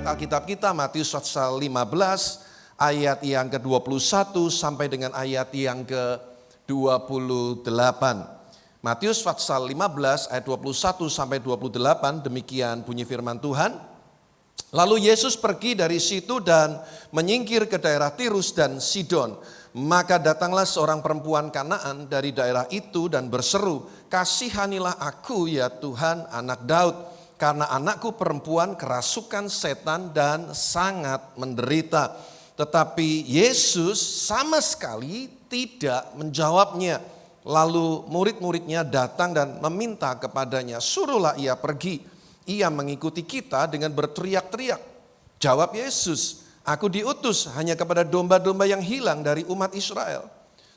lihat Alkitab kita, Matius pasal 15 ayat yang ke-21 sampai dengan ayat yang ke-28. Matius pasal 15 ayat 21 sampai 28, demikian bunyi firman Tuhan. Lalu Yesus pergi dari situ dan menyingkir ke daerah Tirus dan Sidon. Maka datanglah seorang perempuan Kanaan dari daerah itu dan berseru, "Kasihanilah aku ya Tuhan, anak Daud, karena anakku perempuan kerasukan setan dan sangat menderita." Tetapi Yesus sama sekali tidak menjawabnya. Lalu murid-muridnya datang dan meminta kepadanya, "Suruhlah ia pergi. Ia mengikuti kita dengan berteriak-teriak." Jawab Yesus, "Aku diutus hanya kepada domba-domba yang hilang dari umat Israel."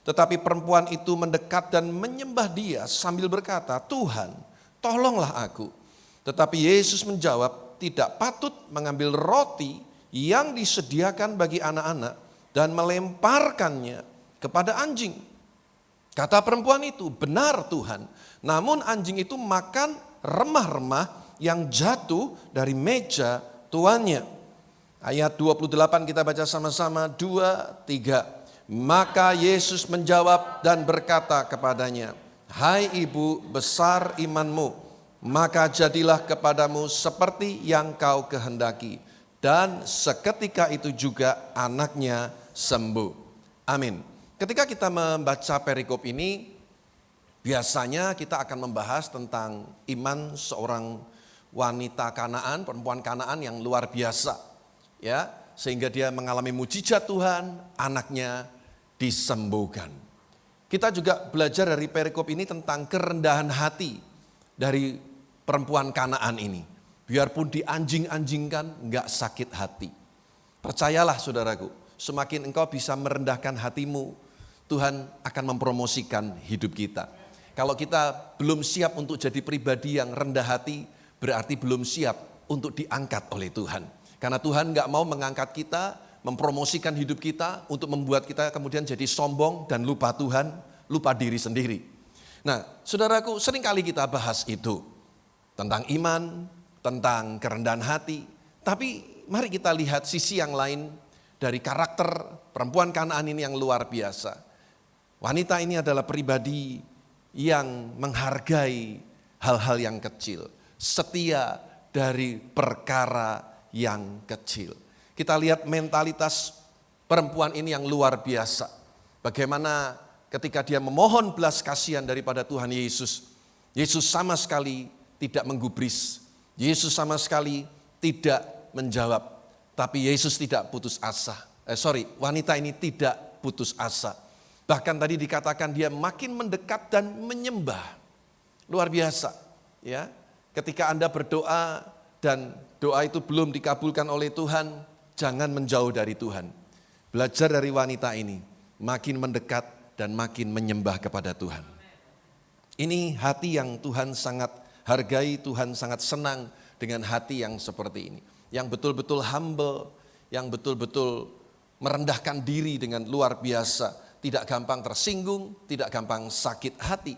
Tetapi perempuan itu mendekat dan menyembah dia sambil berkata, "Tuhan, tolonglah aku." Tetapi Yesus menjawab, "Tidak patut mengambil roti yang disediakan bagi anak-anak dan melemparkannya kepada anjing." Kata perempuan itu, "Benar Tuhan, namun anjing itu makan remah-remah yang jatuh dari meja tuannya." Ayat 28 kita baca sama-sama, 2, 3. Maka Yesus menjawab dan berkata kepadanya, "Hai ibu, besar imanmu, maka jadilah kepadamu seperti yang kau kehendaki." Dan seketika itu juga anaknya sembuh. Amin. Ketika kita membaca perikop ini, biasanya kita akan membahas tentang iman seorang wanita Kanaan, perempuan Kanaan yang luar biasa. Ya, sehingga dia mengalami mujizat Tuhan, anaknya disembuhkan. Kita juga belajar dari perikop ini tentang kerendahan hati dari perempuan Kanaan ini. Biarpun dianjing-anjingkan, enggak sakit hati. Percayalah saudaraku, semakin engkau bisa merendahkan hatimu, Tuhan akan mempromosikan hidup kita. Kalau kita belum siap untuk jadi pribadi yang rendah hati, berarti belum siap untuk diangkat oleh Tuhan. Karena Tuhan enggak mau mengangkat kita, mempromosikan hidup kita, untuk membuat kita kemudian jadi sombong dan lupa Tuhan, lupa diri sendiri. Nah, saudaraku, seringkali kita bahas itu. Tentang iman, tentang kerendahan hati. Tapi mari kita lihat sisi yang lain dari karakter perempuan Kanaan ini yang luar biasa. Wanita ini adalah pribadi yang menghargai hal-hal yang kecil. Setia dari perkara yang kecil. Kita lihat mentalitas perempuan ini yang luar biasa. Bagaimana ketika dia memohon belas kasihan daripada Tuhan Yesus. Yesus sama sekali tidak menggubris. Yesus sama sekali tidak menjawab, tapi Yesus tidak putus asa. Wanita ini tidak putus asa. Bahkan tadi dikatakan dia makin mendekat dan menyembah. Luar biasa, ya. Ketika Anda berdoa dan doa itu belum dikabulkan oleh Tuhan, jangan menjauh dari Tuhan. Belajar dari wanita ini, makin mendekat dan makin menyembah kepada Tuhan. Ini hati yang Tuhan sangat hargai, Tuhan sangat senang dengan hati yang seperti ini. Yang betul-betul humble, yang betul-betul merendahkan diri dengan luar biasa. Tidak gampang tersinggung, tidak gampang sakit hati.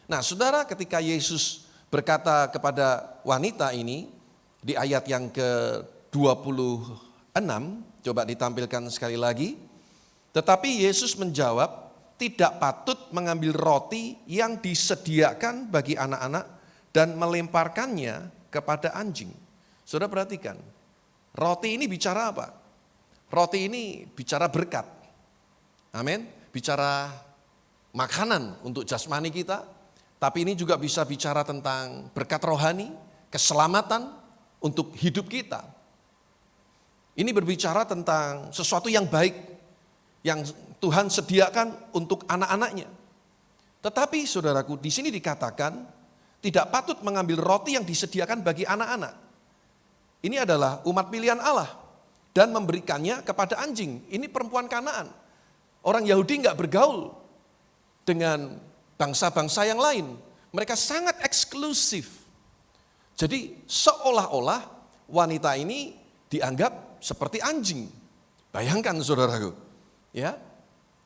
Nah saudara, ketika Yesus berkata kepada wanita ini, di ayat yang ke-26, coba ditampilkan sekali lagi. Tetapi Yesus menjawab, "Tidak patut mengambil roti yang disediakan bagi anak-anak dan melemparkannya kepada anjing." Saudara perhatikan, roti ini bicara apa? Roti ini bicara berkat. Amin. Bicara makanan untuk jasmani kita, tapi ini juga bisa bicara tentang berkat rohani, keselamatan untuk hidup kita. Ini berbicara tentang sesuatu yang baik yang Tuhan sediakan untuk anak-anaknya. Tetapi saudaraku, di sini dikatakan tidak patut mengambil roti yang disediakan bagi anak-anak. Ini adalah umat pilihan Allah dan memberikannya kepada anjing. Ini perempuan Kanaan. Orang Yahudi enggak bergaul dengan bangsa-bangsa yang lain. Mereka sangat eksklusif. Jadi seolah-olah wanita ini dianggap seperti anjing. Bayangkan saudaraku, ya,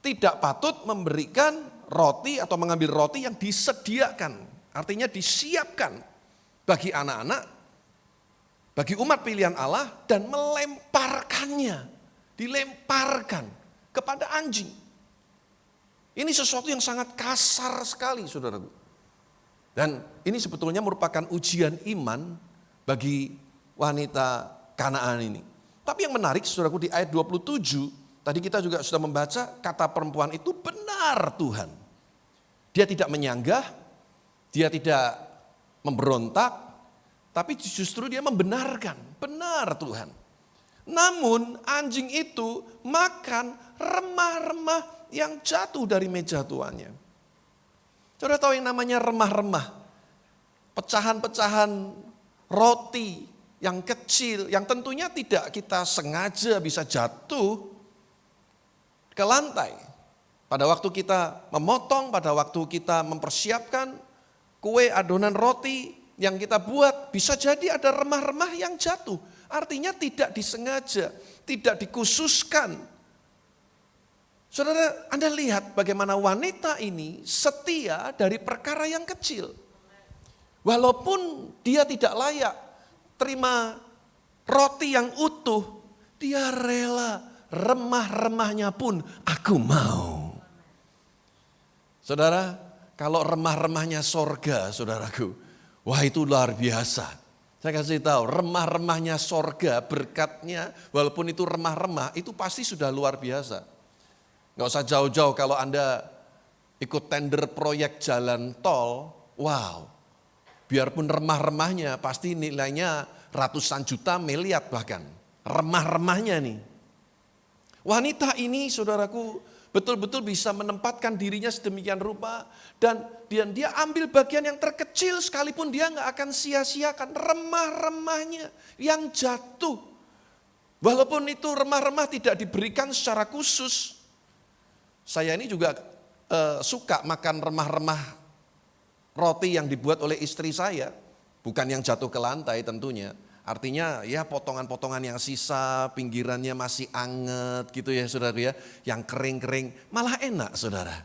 tidak patut memberikan roti atau mengambil roti yang disediakan. Artinya disiapkan bagi anak-anak bagi umat pilihan Allah dan melemparkannya, dilemparkan kepada anjing. Ini sesuatu yang sangat kasar sekali, saudaraku. Dan ini sebetulnya merupakan ujian iman bagi wanita Kanaan ini. Tapi yang menarik, saudaraku, di ayat 27, tadi kita juga sudah membaca kata perempuan itu benar Tuhan. Dia tidak menyanggah, dia tidak memberontak, tapi justru dia membenarkan, benar Tuhan. Namun anjing itu makan remah-remah yang jatuh dari meja tuannya. Saudara tahu yang namanya remah-remah? Pecahan-pecahan roti yang kecil, yang tentunya tidak kita sengaja bisa jatuh ke lantai. Pada waktu kita memotong, pada waktu kita mempersiapkan kue adonan roti yang kita buat, bisa jadi ada remah-remah yang jatuh. Artinya tidak disengaja, tidak dikhususkan. Saudara, Anda lihat bagaimana wanita ini setia dari perkara yang kecil. Walaupun dia tidak layak terima roti yang utuh, dia rela remah-remahnya pun aku mau. Saudara, kalau remah-remahnya sorga, saudaraku, wah itu luar biasa. Saya kasih tahu, remah-remahnya sorga, berkatnya, walaupun itu remah-remah, itu pasti sudah luar biasa. Gak usah jauh-jauh kalau Anda ikut tender proyek jalan tol, wow, biarpun remah-remahnya pasti nilainya ratusan juta, miliar bahkan. Remah-remahnya nih. Wanita ini, saudaraku, betul-betul bisa menempatkan dirinya sedemikian rupa dan dia ambil bagian yang terkecil sekalipun dia gak akan sia-siakan remah-remahnya yang jatuh. Walaupun itu remah-remah tidak diberikan secara khusus. Saya ini juga suka makan remah-remah roti yang dibuat oleh istri saya, bukan yang jatuh ke lantai tentunya. Artinya ya potongan-potongan yang sisa, pinggirannya masih anget gitu ya saudara ya. Yang kering-kering, malah enak saudara.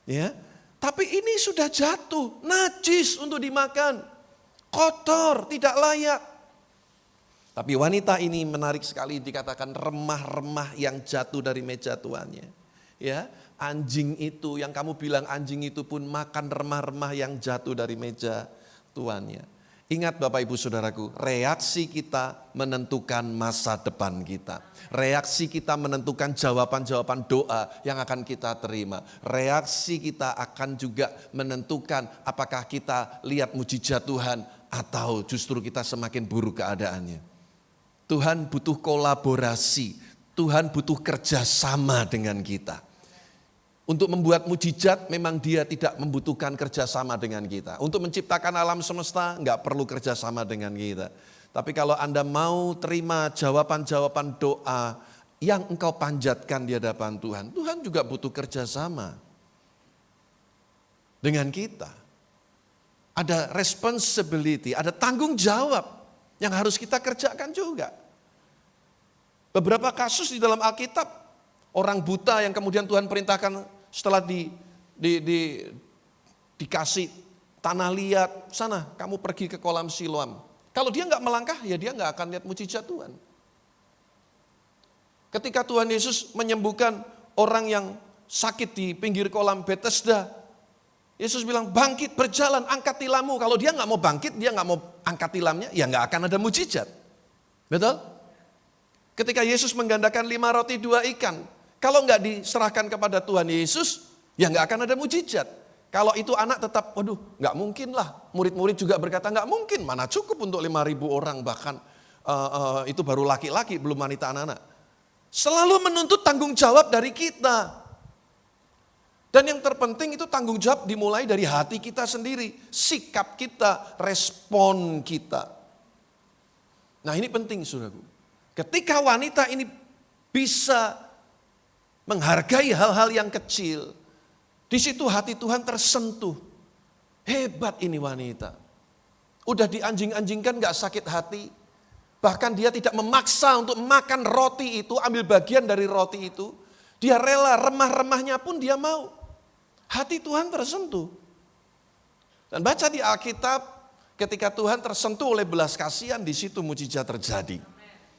Ya, tapi ini sudah jatuh, najis untuk dimakan. Kotor, tidak layak. Tapi wanita ini menarik sekali dikatakan remah-remah yang jatuh dari meja tuannya. Ya, anjing itu yang kamu bilang anjing itu pun makan remah-remah yang jatuh dari meja tuannya. Ingat Bapak Ibu Saudaraku, reaksi kita menentukan masa depan kita. Reaksi kita menentukan jawaban-jawaban doa yang akan kita terima. Reaksi kita akan juga menentukan apakah kita lihat mujizat Tuhan atau justru kita semakin buruk keadaannya. Tuhan butuh kolaborasi, Tuhan butuh kerjasama dengan kita. Untuk membuat mujizat memang dia tidak membutuhkan kerjasama dengan kita. Untuk menciptakan alam semesta enggak perlu kerjasama dengan kita. Tapi kalau Anda mau terima jawaban-jawaban doa yang engkau panjatkan di hadapan Tuhan, Tuhan juga butuh kerjasama dengan kita. Ada responsibility, ada tanggung jawab yang harus kita kerjakan juga. Beberapa kasus di dalam Alkitab, orang buta yang kemudian Tuhan perintahkan setelah dikasih tanah liat, sana kamu pergi ke kolam Siloam. Kalau dia nggak melangkah, ya dia nggak akan lihat mujizat Tuhan. Ketika Tuhan Yesus menyembuhkan orang yang sakit di pinggir kolam Bethesda, Yesus bilang bangkit, berjalan, angkat tilammu. Kalau dia nggak mau bangkit, dia nggak mau angkat tilamnya, ya nggak akan ada mujizat. Betul? Ketika Yesus menggandakan 5 roti 2 ikan, kalau nggak diserahkan kepada Tuhan Yesus, ya nggak akan ada mujizat. Kalau itu anak tetap, waduh nggak mungkin lah. Murid-murid juga berkata nggak mungkin, mana cukup untuk 5.000 orang bahkan itu baru laki-laki belum wanita anak-anak. Selalu menuntut tanggung jawab dari kita. Dan yang terpenting itu tanggung jawab dimulai dari hati kita sendiri. Sikap kita, respon kita. Nah ini penting saudaraku. Ketika wanita ini bisa menghargai hal-hal yang kecil, di situ hati Tuhan tersentuh. Hebat ini wanita. Udah dianjing-anjingkan gak sakit hati. Bahkan dia tidak memaksa untuk makan roti itu, ambil bagian dari roti itu. Dia rela, remah-remahnya pun dia mau. Hati Tuhan tersentuh. Dan baca di Alkitab, Ketika Tuhan tersentuh oleh belas kasihan, di situ mujizat terjadi.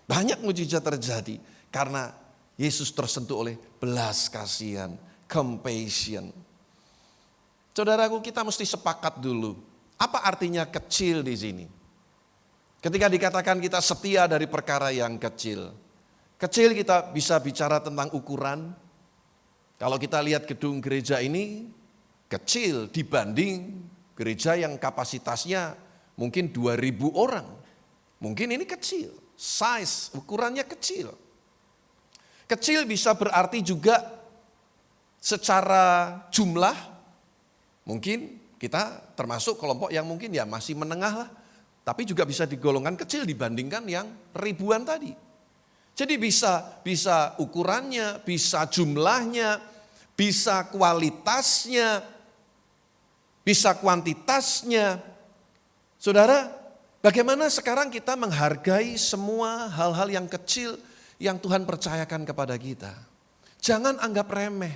Banyak mujizat terjadi karena Yesus tersentuh oleh belas kasihan, compassion. Saudaraku, kita mesti sepakat dulu. Apa artinya kecil di sini? Ketika dikatakan kita setia dari perkara yang kecil. Kecil kita bisa bicara tentang ukuran. Kalau kita lihat gedung gereja ini kecil dibanding gereja yang kapasitasnya mungkin 2.000 orang. Mungkin ini kecil, size, ukurannya kecil. Kecil bisa berarti juga secara jumlah, mungkin kita termasuk kelompok yang mungkin ya masih menengah lah. Tapi juga bisa digolongkan kecil dibandingkan yang ribuan tadi. Jadi bisa ukurannya, bisa jumlahnya, bisa kualitasnya, bisa kuantitasnya. Saudara, bagaimana sekarang kita menghargai semua hal-hal yang kecil yang Tuhan percayakan kepada kita. Jangan anggap remeh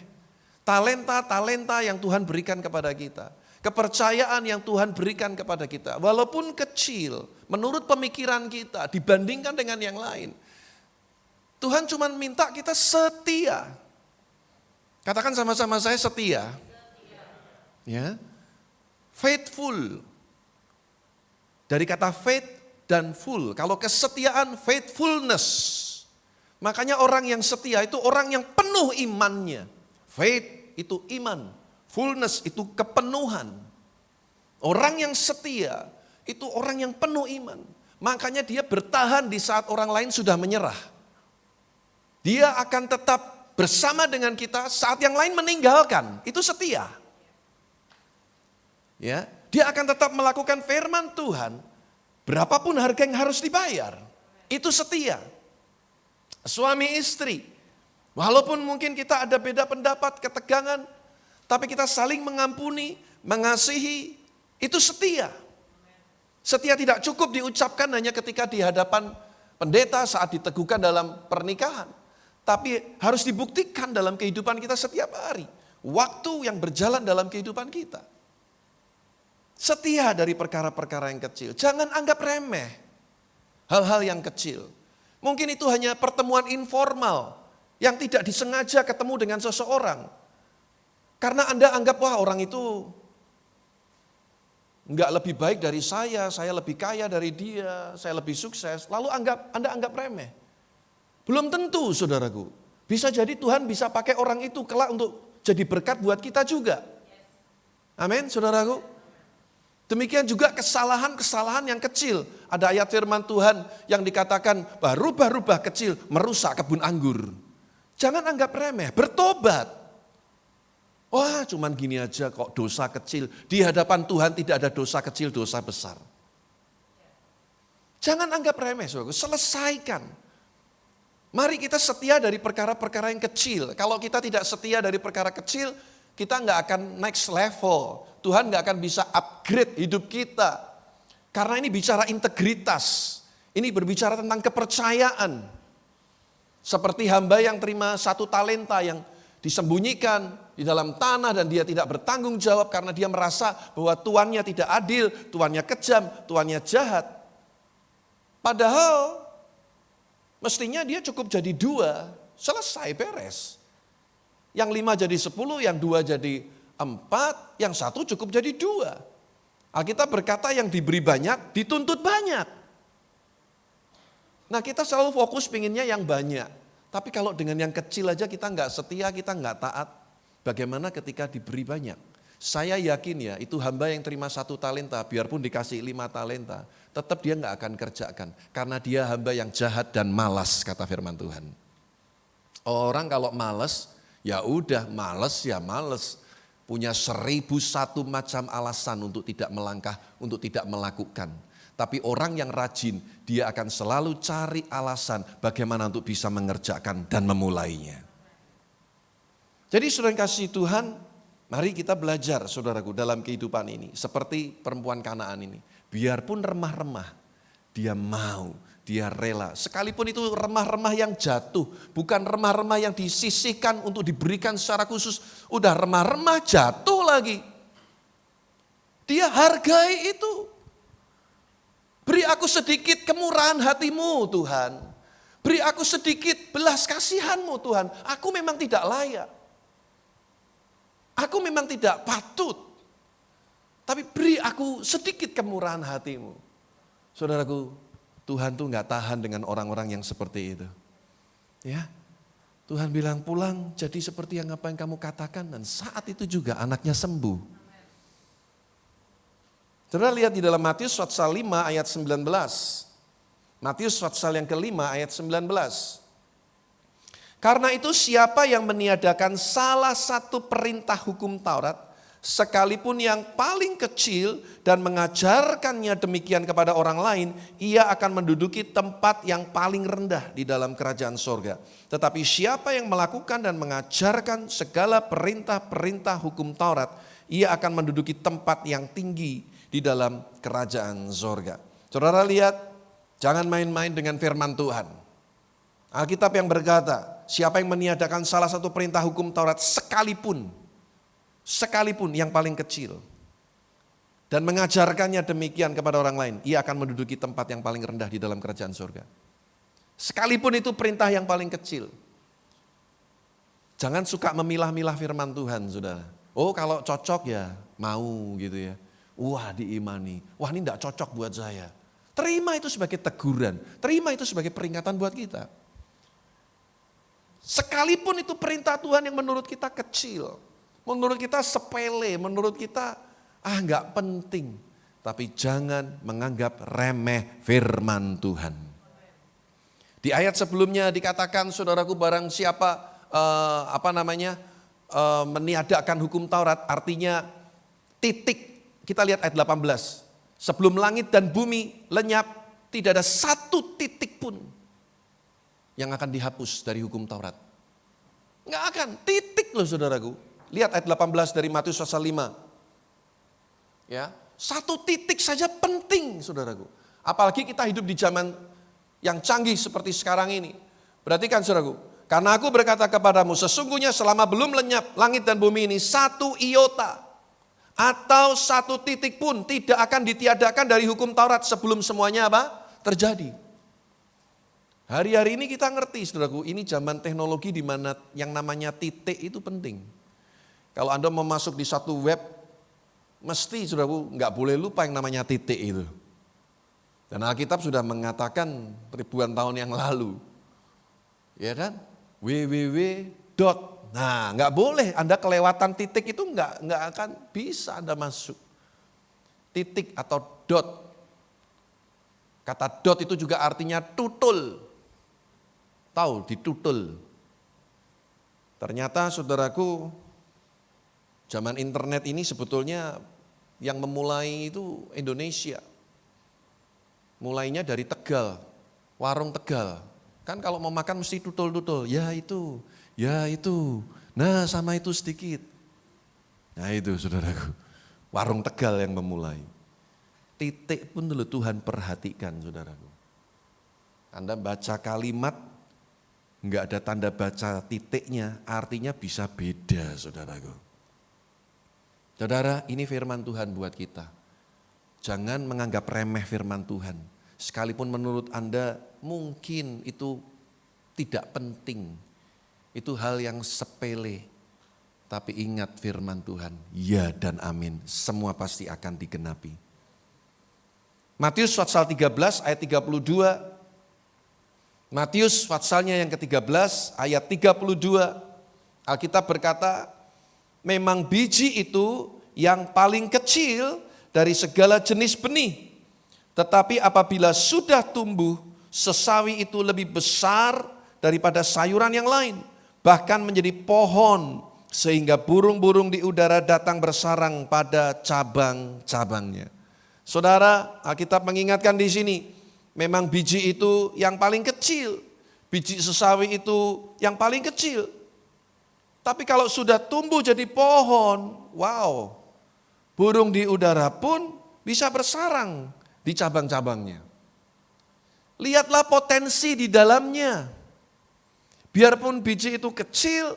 talenta-talenta yang Tuhan berikan kepada kita. Kepercayaan yang Tuhan berikan kepada kita. Walaupun kecil, menurut pemikiran kita dibandingkan dengan yang lain. Tuhan cuma minta kita setia. Katakan sama-sama saya setia. Ya. Faithful. Dari kata faith dan full. Kalau kesetiaan, faithfulness. Makanya orang yang setia itu orang yang penuh imannya. Faith itu iman. Fullness itu kepenuhan. Orang yang setia itu orang yang penuh iman. Makanya dia bertahan di saat orang lain sudah menyerah. Dia akan tetap bersama dengan kita saat yang lain meninggalkan. Itu setia. Ya, dia akan tetap melakukan firman Tuhan. Berapapun harga yang harus dibayar. Itu setia. Suami istri. Walaupun mungkin kita ada beda pendapat, ketegangan. Tapi kita saling mengampuni, mengasihi, itu setia. Setia tidak cukup diucapkan hanya ketika di hadapan pendeta saat diteguhkan dalam pernikahan. Tapi harus dibuktikan dalam kehidupan kita setiap hari. Waktu yang berjalan dalam kehidupan kita. Setia dari perkara-perkara yang kecil. Jangan anggap remeh hal-hal yang kecil. Mungkin itu hanya pertemuan informal yang tidak disengaja ketemu dengan seseorang. Karena Anda anggap, wah orang itu enggak lebih baik dari saya lebih kaya dari dia, saya lebih sukses. Lalu Anda anggap remeh. Belum tentu saudaraku. Bisa jadi Tuhan bisa pakai orang itu kelak untuk jadi berkat buat kita juga. Amin saudaraku. Demikian juga kesalahan-kesalahan yang kecil. Ada ayat firman Tuhan yang dikatakan rubah-rubah kecil merusak kebun anggur. Jangan anggap remeh, bertobat. Wah cuman gini aja kok dosa kecil. Di hadapan Tuhan tidak ada dosa kecil, dosa besar. Jangan anggap remeh, saudara. Selesaikan. Mari kita setia dari perkara-perkara yang kecil. Kalau kita tidak setia dari perkara kecil, kita nggak akan next level. Tuhan nggak akan bisa upgrade hidup kita. Karena ini bicara integritas. Ini berbicara tentang kepercayaan. Seperti hamba yang terima 1 talenta yang disembunyikan di dalam tanah dan dia tidak bertanggung jawab karena dia merasa bahwa tuannya tidak adil, tuannya kejam, tuannya jahat. Padahal mestinya dia cukup jadi 2, selesai beres. Yang 5 jadi 10, yang 2 jadi 4, yang 1 cukup jadi 2. Alkitab berkata yang diberi banyak, dituntut banyak. Nah kita selalu fokus pinginnya yang banyak. Tapi kalau dengan yang kecil aja kita nggak setia, kita nggak taat. Bagaimana ketika diberi banyak? Saya yakin ya itu hamba yang terima 1 talenta, biarpun dikasih 5 talenta. Tetap dia nggak akan kerjakan. Karena dia hamba yang jahat dan malas kata firman Tuhan. Orang kalau malas, ya udah malas ya malas. Punya 1001 macam alasan untuk tidak melangkah, untuk tidak melakukan. Tapi orang yang rajin, dia akan selalu cari alasan bagaimana untuk bisa mengerjakan dan memulainya. Jadi saudara kasih Tuhan, mari kita belajar saudaraku dalam kehidupan ini. Seperti perempuan Kanaan ini. Biarpun remah-remah, dia mau, dia rela. Sekalipun itu remah-remah yang jatuh, bukan remah-remah yang disisihkan untuk diberikan secara khusus. Udah remah-remah jatuh lagi. Dia hargai itu. Beri aku sedikit kemurahan hatimu Tuhan. Beri aku sedikit belas kasihanmu Tuhan. Aku memang tidak layak. Aku memang tidak patut. Tapi beri aku sedikit kemurahan hatimu. Saudaraku, Tuhan tuh gak tahan dengan orang-orang yang seperti itu. Ya, Tuhan bilang pulang jadi seperti yang apa yang kamu katakan. Dan saat itu juga anaknya sembuh. Saudara lihat di dalam Matius pasal 5 ayat 19. Matius pasal yang kelima ayat 19. Karena itu siapa yang meniadakan salah satu perintah hukum Taurat, sekalipun yang paling kecil dan mengajarkannya demikian kepada orang lain, ia akan menduduki tempat yang paling rendah di dalam kerajaan sorga. Tetapi siapa yang melakukan dan mengajarkan segala perintah-perintah hukum Taurat, ia akan menduduki tempat yang tinggi di dalam kerajaan sorga. Saudara lihat, jangan main-main dengan firman Tuhan. Alkitab yang berkata, siapa yang meniadakan salah satu perintah hukum Taurat sekalipun yang paling kecil, dan mengajarkannya demikian kepada orang lain, ia akan menduduki tempat yang paling rendah di dalam kerajaan surga. Sekalipun itu perintah yang paling kecil. Jangan suka memilah-milah firman Tuhan, saudara. Oh kalau cocok ya mau gitu ya. Wah diimani, wah ini tidak cocok buat saya. Terima itu sebagai teguran, terima itu sebagai peringatan buat kita. Sekalipun itu perintah Tuhan yang menurut kita kecil, menurut kita sepele, menurut kita nggak penting. Tapi jangan menganggap remeh firman Tuhan. Di ayat sebelumnya dikatakan, saudaraku, barang siapa meniadakan hukum Taurat, artinya titik. Kita lihat ayat 18. Sebelum langit dan bumi lenyap, tidak ada satu titik pun yang akan dihapus dari hukum Taurat. Nggak akan, titik loh saudaraku. Lihat ayat 18 dari Matius pasal 5. Ya, satu titik saja penting saudaraku. Apalagi kita hidup di zaman yang canggih seperti sekarang ini. Perhatikan saudaraku, karena aku berkata kepadamu, sesungguhnya selama belum lenyap langit dan bumi ini, satu iota atau satu titik pun tidak akan ditiadakan dari hukum Taurat sebelum semuanya terjadi. Hari-hari ini kita ngerti saudaraku, ini zaman teknologi di mana yang namanya titik itu penting. Kalau Anda mau masuk di satu web, mesti saudaraku nggak boleh lupa yang namanya titik itu. Dan Alkitab sudah mengatakan ribuan tahun yang lalu. Ya kan? www. Nah, nggak boleh Anda kelewatan titik itu nggak akan bisa Anda masuk. Titik atau dot. Kata dot itu juga artinya tutul. Tahu, ditutul. Ternyata saudaraku, zaman internet ini sebetulnya yang memulai itu Indonesia. Mulainya dari Tegal, warung Tegal. Kan kalau mau makan mesti tutul-tutul, ya itu. Nah sama itu sedikit. Nah itu saudaraku, warung Tegal yang memulai. Titik pun dulu Tuhan perhatikan saudaraku. Anda baca kalimat, enggak ada tanda baca titiknya, artinya bisa beda saudaraku. Saudara, ini firman Tuhan buat kita. Jangan menganggap remeh firman Tuhan. Sekalipun menurut Anda mungkin itu tidak penting. Itu hal yang sepele. Tapi ingat firman Tuhan, ya dan amin. Semua pasti akan digenapi. Matius pasal 13 ayat 32. Matius pasalnya yang ke-13 ayat 32. Alkitab berkata, memang biji itu yang paling kecil dari segala jenis benih. Tetapi apabila sudah tumbuh, sesawi itu lebih besar daripada sayuran yang lain. Bahkan menjadi pohon sehingga burung-burung di udara datang bersarang pada cabang-cabangnya. Saudara, Alkitab mengingatkan di sini, memang biji itu yang paling kecil, biji sesawi itu yang paling kecil. Tapi kalau sudah tumbuh jadi pohon, wow, burung di udara pun bisa bersarang di cabang-cabangnya. Lihatlah potensi di dalamnya. Biarpun biji itu kecil,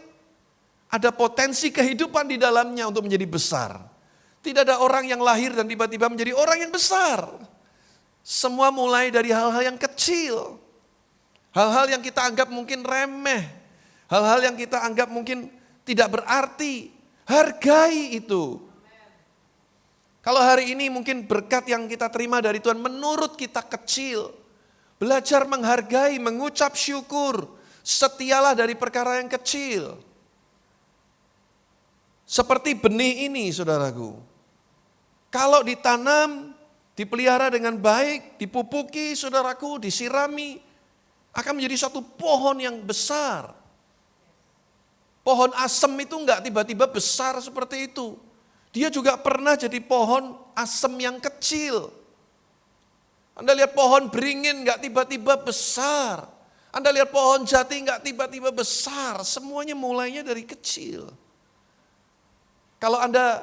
ada potensi kehidupan di dalamnya untuk menjadi besar. Tidak ada orang yang lahir dan tiba-tiba menjadi orang yang besar. Semua mulai dari hal-hal yang kecil. Hal-hal yang kita anggap mungkin remeh. Hal-hal yang kita anggap mungkin tidak berarti. Hargai itu. Kalau hari ini mungkin berkat yang kita terima dari Tuhan menurut kita kecil. Belajar menghargai, mengucap syukur. Setialah dari perkara yang kecil. Seperti benih ini saudaraku. Kalau ditanam, dipelihara dengan baik, dipupuki saudaraku, disirami. Akan menjadi satu pohon yang besar. Pohon asem itu enggak tiba-tiba besar seperti itu. Dia juga pernah jadi pohon asem yang kecil. Anda lihat pohon beringin enggak tiba-tiba besar. Anda lihat pohon jati enggak tiba-tiba besar. Semuanya mulainya dari kecil. Kalau Anda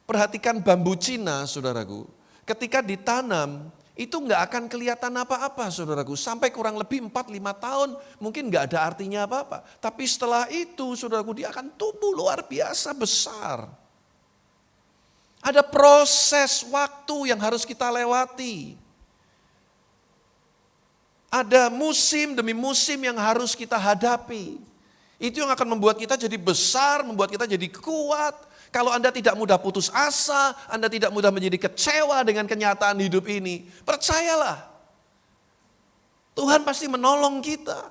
perhatikan bambu Cina, saudaraku, ketika ditanam, itu enggak akan kelihatan apa-apa, saudaraku. Sampai kurang lebih 4-5 tahun, mungkin enggak ada artinya apa-apa. Tapi setelah itu, saudaraku, dia akan tumbuh luar biasa besar. Ada proses waktu yang harus kita lewati. Ada musim demi musim yang harus kita hadapi. Itu yang akan membuat kita jadi besar, membuat kita jadi kuat. Kalau Anda tidak mudah putus asa, Anda tidak mudah menjadi kecewa dengan kenyataan hidup ini. Percayalah, Tuhan pasti menolong kita.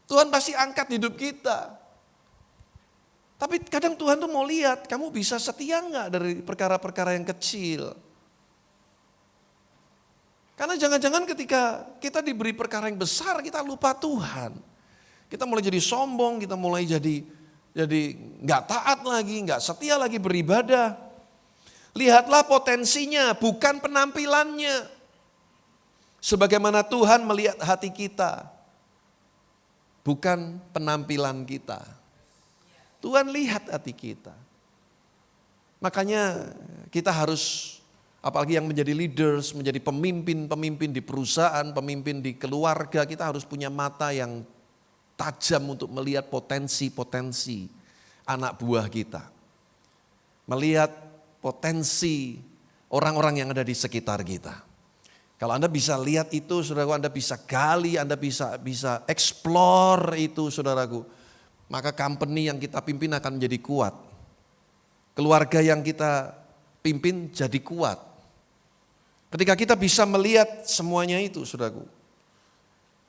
Tuhan pasti angkat hidup kita. Tapi kadang Tuhan tuh mau lihat, kamu bisa setia enggak dari perkara-perkara yang kecil. Karena jangan-jangan ketika kita diberi perkara yang besar, kita lupa Tuhan. Kita mulai jadi sombong, kita mulai jadi enggak taat lagi, enggak setia lagi beribadah. Lihatlah potensinya, bukan penampilannya. Sebagaimana Tuhan melihat hati kita, bukan penampilan kita. Tuhan lihat hati kita. Makanya kita harus, apalagi yang menjadi leaders, menjadi pemimpin di perusahaan, pemimpin di keluarga, kita harus punya mata yang tajam untuk melihat potensi-potensi anak buah kita. Melihat potensi orang-orang yang ada di sekitar kita. Kalau Anda bisa lihat itu, saudaraku, Anda bisa gali, Anda bisa explore itu, saudaraku. Maka company yang kita pimpin akan menjadi kuat. Keluarga yang kita pimpin jadi kuat. Ketika kita bisa melihat semuanya itu, saudaraku.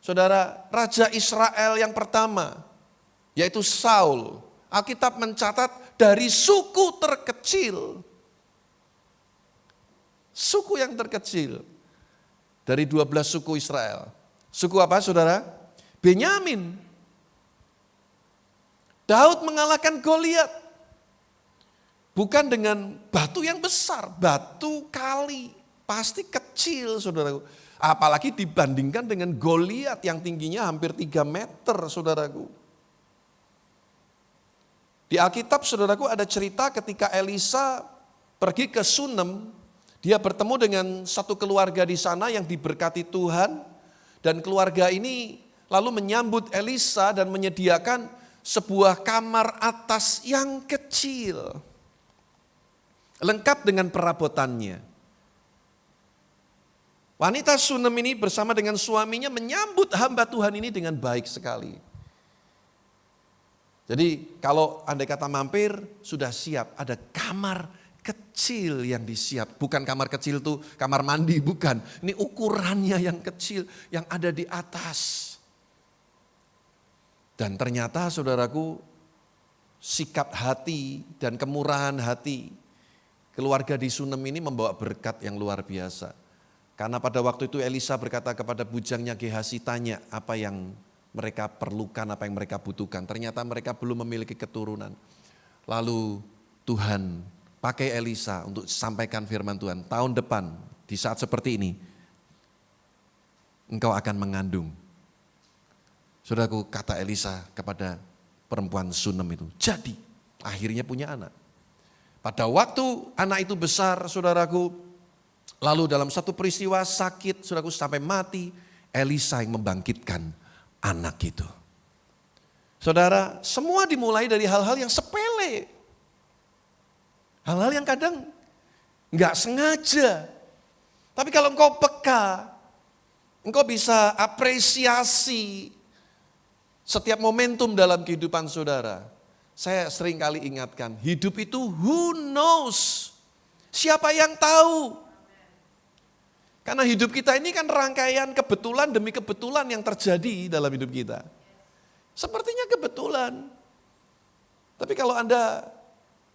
Saudara, Raja Israel yang pertama, yaitu Saul. Alkitab mencatat dari suku terkecil. Suku yang terkecil. Dari 12 suku Israel. Suku apa, saudara? Benyamin. Daud mengalahkan Goliat. Bukan dengan batu yang besar, batu kali. Pasti kecil, saudaraku. Apalagi dibandingkan dengan Goliat yang tingginya hampir 3 meter, saudaraku. Di Alkitab, saudaraku, ada cerita ketika Elisa pergi ke Sunem. Dia bertemu dengan satu keluarga di sana yang diberkati Tuhan. Dan keluarga ini lalu menyambut Elisa dan menyediakan sebuah kamar atas yang kecil. Lengkap dengan perabotannya. Wanita Sunem ini bersama dengan suaminya menyambut hamba Tuhan ini dengan baik sekali. Jadi kalau andai kata mampir, sudah siap. Ada kamar kecil yang disiap. Bukan kamar kecil tuh kamar mandi, bukan. Ini ukurannya yang kecil, yang ada di atas. Dan ternyata saudaraku, sikap hati dan kemurahan hati keluarga di Sunem ini membawa berkat yang luar biasa. Karena pada waktu itu Elisa berkata kepada bujangnya Gehazi, tanya apa yang mereka perlukan, apa yang mereka butuhkan. Ternyata mereka belum memiliki keturunan. Lalu Tuhan pakai Elisa untuk sampaikan firman Tuhan. Tahun depan di saat seperti ini, engkau akan mengandung. Saudaraku, kata Elisa kepada perempuan Sunem itu, jadi akhirnya punya anak. Pada waktu anak itu besar, saudaraku, lalu dalam satu peristiwa sakit, saudaraku, sampai mati, Elisa yang membangkitkan anak itu. Saudara, semua dimulai dari hal-hal yang sepele. Hal-hal yang kadang enggak sengaja. Tapi kalau engkau peka, engkau bisa apresiasi setiap momentum dalam kehidupan saudara. Saya sering kali ingatkan, hidup itu who knows? Siapa yang tahu? Karena hidup kita ini kan rangkaian kebetulan demi kebetulan yang terjadi dalam hidup kita. Sepertinya kebetulan. Tapi kalau Anda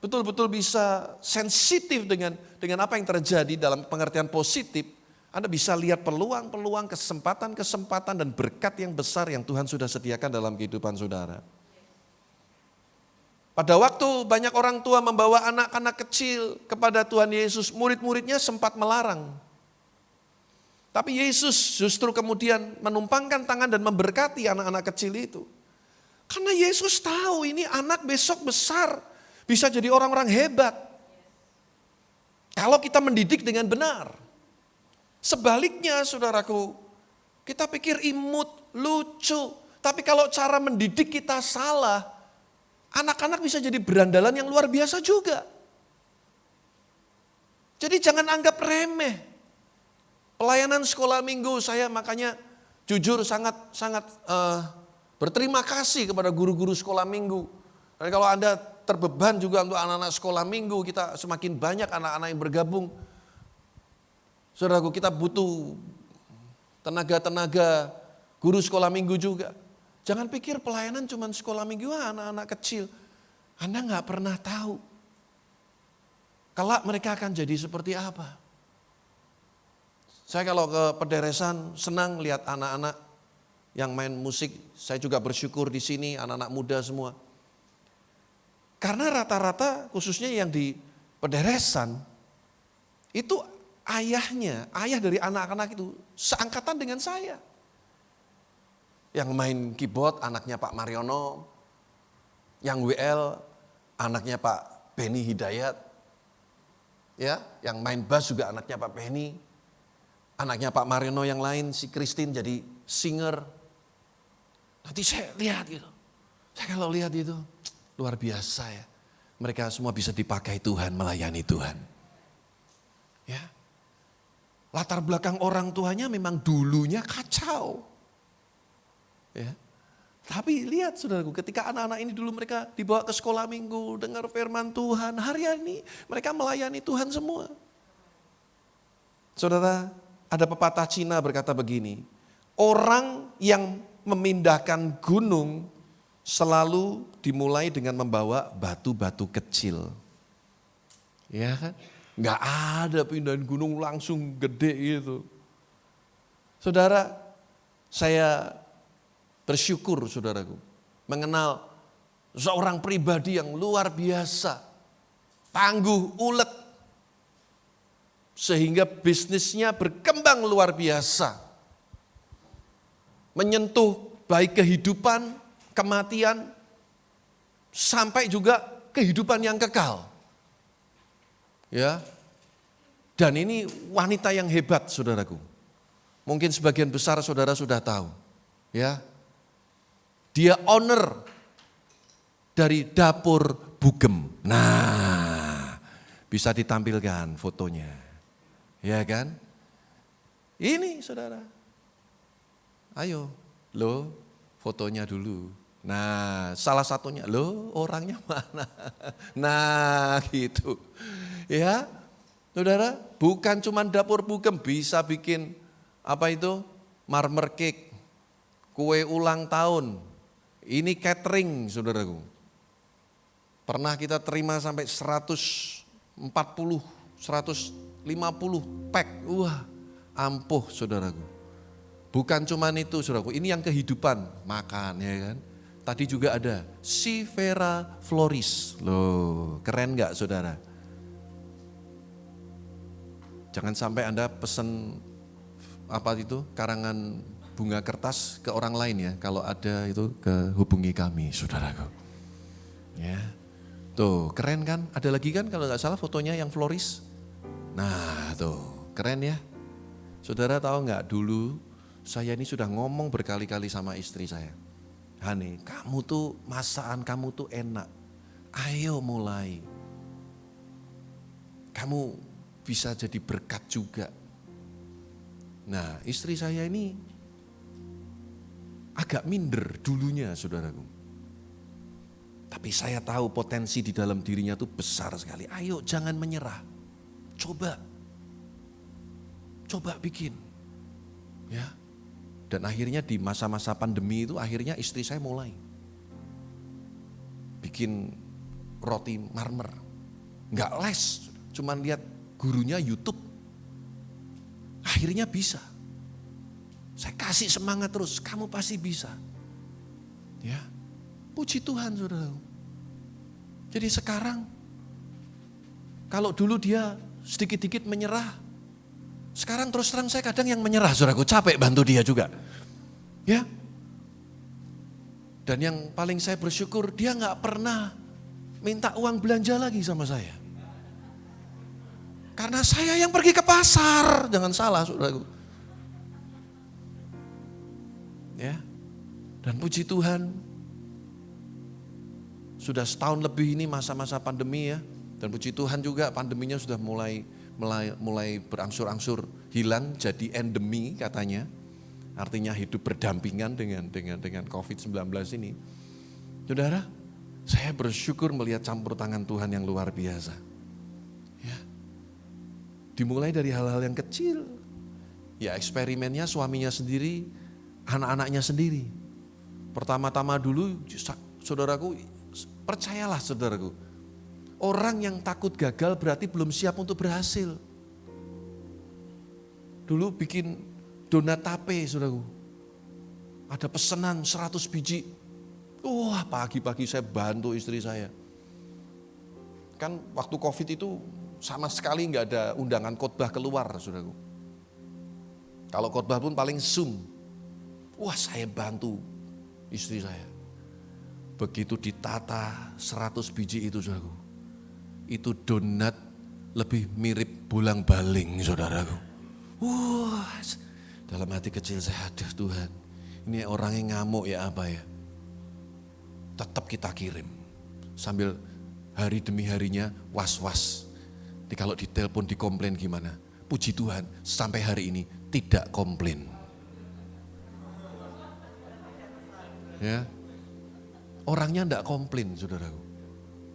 betul-betul bisa sensitif dengan apa yang terjadi dalam pengertian positif, Anda bisa lihat peluang-peluang, kesempatan-kesempatan dan berkat yang besar yang Tuhan sudah sediakan dalam kehidupan saudara. Pada waktu banyak orang tua membawa anak-anak kecil kepada Tuhan Yesus, murid-muridnya sempat melarang. Tapi Yesus justru kemudian menumpangkan tangan dan memberkati anak-anak kecil itu. Karena Yesus tahu ini anak besok besar, bisa jadi orang-orang hebat. Kalau kita mendidik dengan benar. Sebaliknya saudaraku, kita pikir imut, lucu. Tapi kalau cara mendidik kita salah, anak-anak bisa jadi berandalan yang luar biasa juga. Jadi jangan anggap remeh. Pelayanan sekolah minggu saya makanya jujur sangat berterima kasih kepada guru-guru sekolah minggu. Dan kalau Anda terbeban juga untuk anak-anak sekolah minggu, kita semakin banyak anak-anak yang bergabung. Saudaraku, kita butuh tenaga-tenaga guru sekolah minggu juga. Jangan pikir pelayanan cuma sekolah minggu, anak-anak kecil. Anda nggak pernah tahu kelak mereka akan jadi seperti apa. Saya kalau ke pederesan senang lihat anak-anak yang main musik. Saya juga bersyukur di sini anak-anak muda semua. Karena rata-rata khususnya yang di pederesan itu ayah dari anak-anak itu seangkatan dengan saya. Yang main keyboard anaknya Pak Mariono, yang WL anaknya Pak Benny Hidayat, ya, yang main bass juga anaknya Pak Benny, anaknya Pak Mariono yang lain si Christine jadi singer. Nanti saya lihat gitu, saya kalau lihat itu luar biasa ya, mereka semua bisa dipakai Tuhan, melayani Tuhan, ya. Latar belakang orang tuanya memang dulunya kacau. Ya. Tapi lihat saudaraku, ketika anak-anak ini dulu mereka dibawa ke sekolah minggu, dengar firman Tuhan, hari ini mereka melayani Tuhan semua. Saudara, ada pepatah Cina berkata begini, orang yang memindahkan gunung selalu dimulai dengan membawa batu-batu kecil. Ya kan? Nggak ada pindahin gunung langsung gede gitu. Saudara, saya bersyukur saudaraku, mengenal seorang pribadi yang luar biasa, tangguh, ulet, sehingga bisnisnya berkembang luar biasa. Menyentuh baik kehidupan, kematian, sampai juga kehidupan yang kekal. Ya, dan ini wanita yang hebat saudaraku. Mungkin sebagian besar saudara sudah tahu. Ya, dia owner dari dapur Bugem. Nah, bisa ditampilkan fotonya. Ya kan? Ini saudara. Ayo, lo fotonya dulu. Nah, salah satunya, lo orangnya mana? Nah, gitu. Ya, saudara, bukan cuma dapur Bugem, bisa bikin apa itu? Marmer cake, kue ulang tahun. Ini catering, saudaraku. Pernah kita terima sampai 140, 150 pack. Wah, ampuh saudaraku. Bukan cuma itu saudaraku, ini yang kehidupan, makan ya kan. Tadi juga ada Si Vera Floris. Loh, keren gak saudara? Jangan sampai Anda pesen apa itu, karangan bunga kertas ke orang lain ya. Kalau ada itu hubungi kami saudaraku. Ya, tuh keren kan? Ada lagi kan kalau nggak salah fotonya yang Floris. Nah tuh keren ya. Saudara tahu nggak, dulu saya ini sudah ngomong berkali-kali sama istri saya. Hani, kamu tuh masakan kamu tuh enak. Ayo mulai. Kamu bisa jadi berkat juga. Nah, istri saya ini agak minder dulunya, saudaraku. Tapi saya tahu potensi di dalam dirinya itu besar sekali. Ayo jangan menyerah. Coba bikin. Ya. Dan akhirnya di masa-masa pandemi itu akhirnya istri saya mulai bikin roti marmer. Enggak les, cuman lihat gurunya YouTube. Akhirnya bisa. Saya kasih semangat terus, kamu pasti bisa. Ya. Puji Tuhan, saudara. Jadi sekarang, kalau dulu dia sedikit-sedikit menyerah, sekarang terus terang saya kadang yang menyerah, saudaraku, capek bantu dia juga. Ya. Dan yang paling saya bersyukur, dia nggak pernah minta uang belanja lagi sama saya. Karena saya yang pergi ke pasar, jangan salah, saudaraku. Ya. Dan puji Tuhan, sudah setahun lebih ini masa-masa pandemi ya. Dan puji Tuhan juga pandeminya sudah mulai berangsur-angsur hilang jadi endemi katanya. Artinya hidup berdampingan dengan COVID-19 ini. Saudara, saya bersyukur melihat campur tangan Tuhan yang luar biasa. Ya. Dimulai dari hal-hal yang kecil. Ya eksperimennya suaminya sendiri, anak-anaknya sendiri. Pertama-tama dulu saudaraku, percayalah saudaraku, orang yang takut gagal berarti belum siap untuk berhasil. Dulu bikin donat tape saudaraku, ada pesanan 100 biji. Wah pagi-pagi saya bantu istri saya. Kan waktu COVID itu sama sekali nggak ada undangan khotbah keluar saudaraku. Kalau khotbah pun paling Zoom. Wah saya bantu istri saya. Begitu ditata 100 biji itu saudaraku, itu donat lebih mirip bolang-baling saudaraku. Wah, dalam hati kecil saya, aduh Tuhan, ini orangnya ngamuk ya apa ya. Tetap kita kirim, sambil hari demi harinya was-was. Kalau ditelepon dikomplain gimana? Puji Tuhan, sampai hari ini tidak komplain. Ya. Orangnya enggak komplain, saudaraku.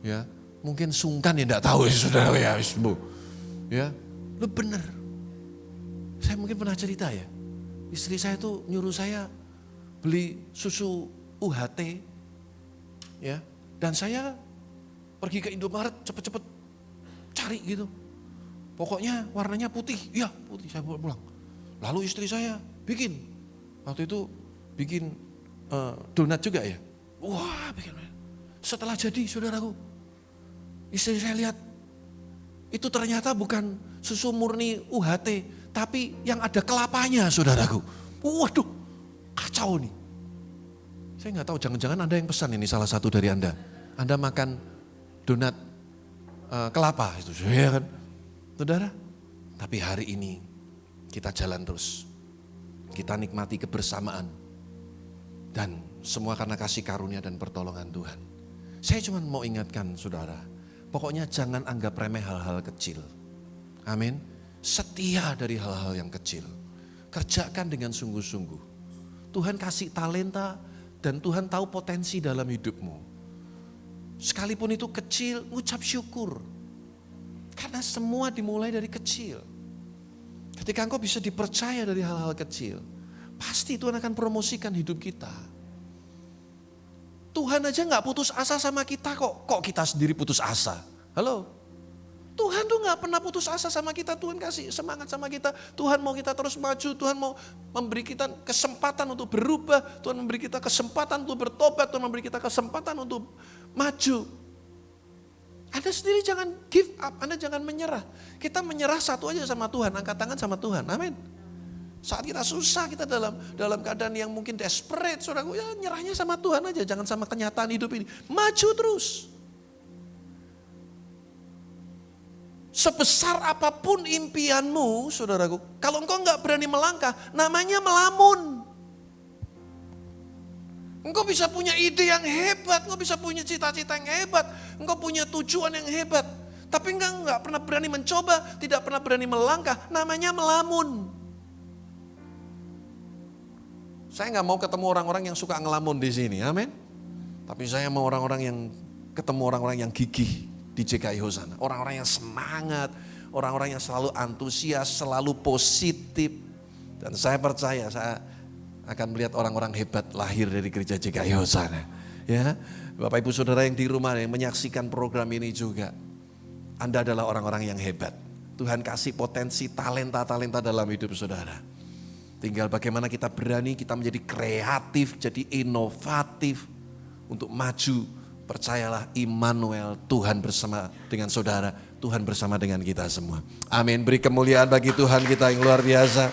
Ya, mungkin sungkan ya enggak tahu ya, saudaraku ya, Bu. Ya, lu bener. Saya mungkin pernah cerita ya. Istri saya tuh nyuruh saya beli susu UHT. Ya, dan saya pergi ke Indomaret cepet-cepet cari gitu. Pokoknya warnanya putih, iya putih, saya pulang. Lalu istri saya bikin, waktu itu bikin donat juga ya. Wah, setelah jadi saudaraku, istri saya lihat, itu ternyata bukan susu murni UHT, tapi yang ada kelapanya saudaraku. Waduh, kacau nih. Saya nggak tahu, jangan-jangan Anda yang pesan ini salah satu dari Anda. Anda makan donat kelapa itu, ya kan, saudara. Tapi hari ini kita jalan terus, kita nikmati kebersamaan. Dan semua karena kasih karunia dan pertolongan Tuhan. Saya cuma mau ingatkan saudara, pokoknya jangan anggap remeh hal-hal kecil. Amin. Setia dari hal-hal yang kecil. Kerjakan dengan sungguh-sungguh. Tuhan kasih talenta dan Tuhan tahu potensi dalam hidupmu. Sekalipun itu kecil, ucap syukur. Karena semua dimulai dari kecil. Ketika engkau bisa dipercaya dari hal-hal kecil, pasti Tuhan akan promosikan hidup kita. Tuhan aja gak putus asa sama kita kok. Kok kita sendiri putus asa? Halo? Tuhan tuh gak pernah putus asa sama kita. Tuhan kasih semangat sama kita. Tuhan mau kita terus maju. Tuhan mau memberi kita kesempatan untuk berubah. Tuhan memberi kita kesempatan untuk bertobat. Tuhan memberi kita kesempatan untuk maju. Anda sendiri jangan give up. Anda jangan menyerah. Kita menyerah satu aja sama Tuhan. Angkat tangan sama Tuhan. Amin. Saat kita susah, kita dalam keadaan yang mungkin desperate, saudaraku, ya nyerahnya sama Tuhan aja, jangan sama kenyataan hidup ini. Maju terus. Sebesar apapun impianmu, saudaraku, kalau engkau nggak berani melangkah, namanya melamun. Engkau bisa punya ide yang hebat, engkau bisa punya cita-cita yang hebat, engkau punya tujuan yang hebat, tapi engkau nggak pernah berani mencoba, tidak pernah berani melangkah, namanya melamun. Saya nggak mau ketemu orang-orang yang suka ngelamun di sini, amin. Tapi saya mau orang-orang yang ketemu orang-orang yang gigih di GKI Hosana. Orang-orang yang semangat, orang-orang yang selalu antusias, selalu positif. Dan saya percaya saya akan melihat orang-orang hebat lahir dari gereja GKI Hosana. Ya, Bapak Ibu Saudara yang di rumah yang menyaksikan program ini juga. Anda adalah orang-orang yang hebat. Tuhan kasih potensi talenta-talenta dalam hidup saudara. Tinggal bagaimana kita berani, kita menjadi kreatif, jadi inovatif untuk maju. Percayalah Immanuel, Tuhan bersama dengan saudara, Tuhan bersama dengan kita semua. Amin. Beri kemuliaan bagi Tuhan kita yang luar biasa.